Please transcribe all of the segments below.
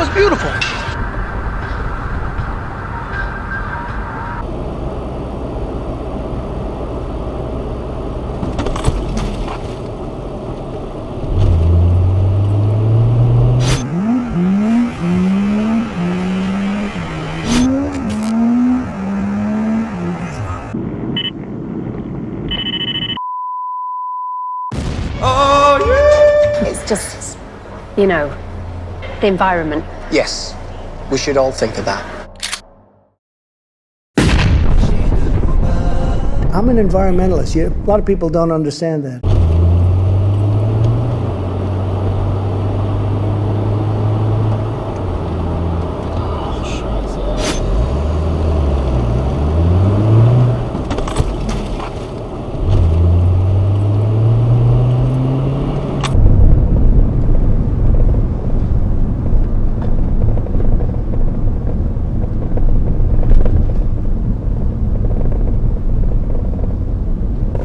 was beautiful. It's just, you know, the environment. Yes, we should all think of that. I'm an environmentalist. A lot of people don't understand that.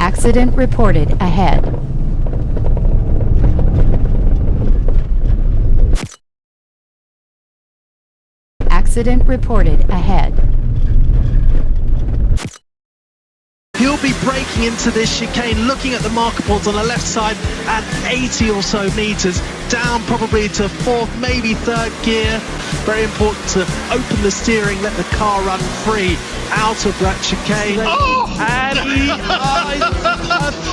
Accident reported ahead. Accident reported ahead. He'll be braking into this chicane, looking at the marker boards on the left side at 80 or so meters, down probably to fourth, maybe third gear. Very important to open the steering, let the car run free out of that chicane. Oh! And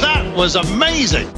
that was amazing.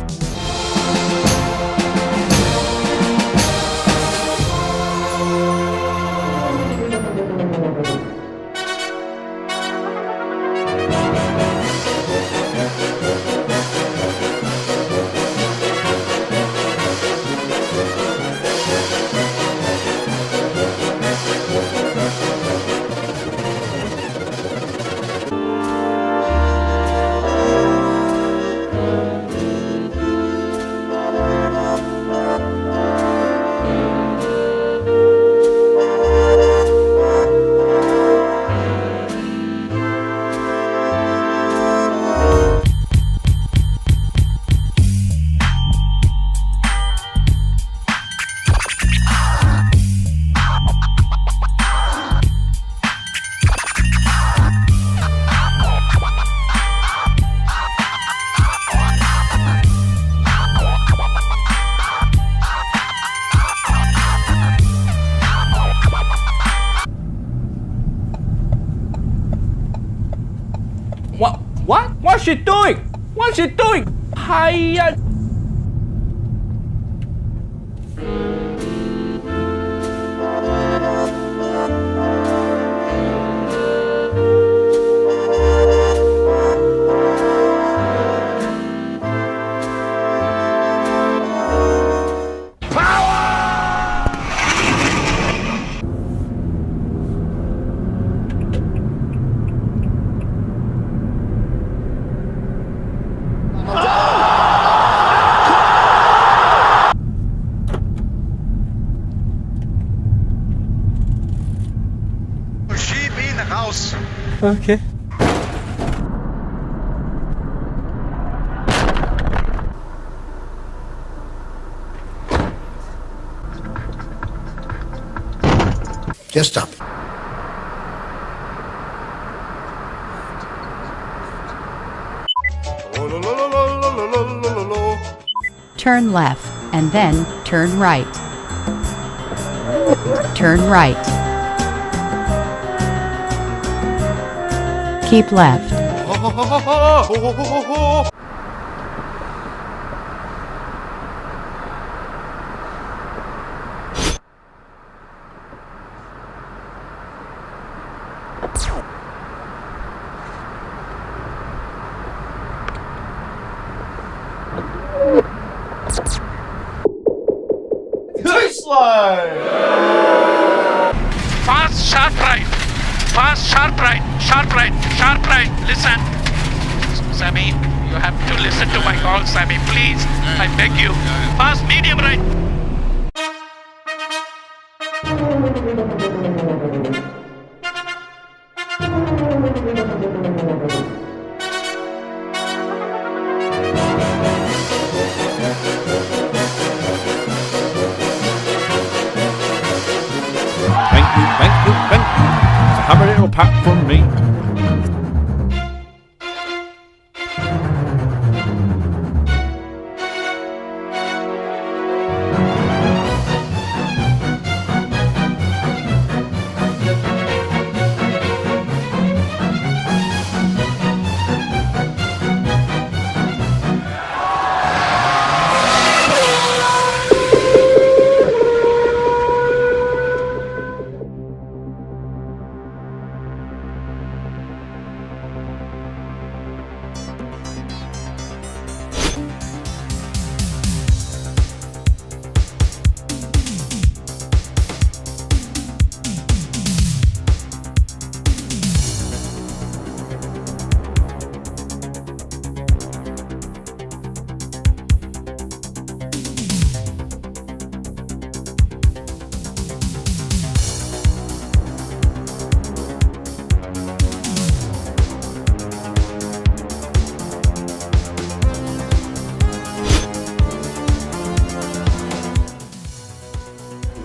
What? What's she doing? What's she doing? Hiya! Okay. Just stop. Turn left and then turn right. Turn right. Keep left. Too slow! Fast, sharp right. Fast, sharp right. Sharp right. Sharp right. Listen. Sammy, you have to listen to my call, Sammy. Please. I beg you. Fast, medium right. pack from me.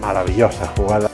Maravillosa jugada.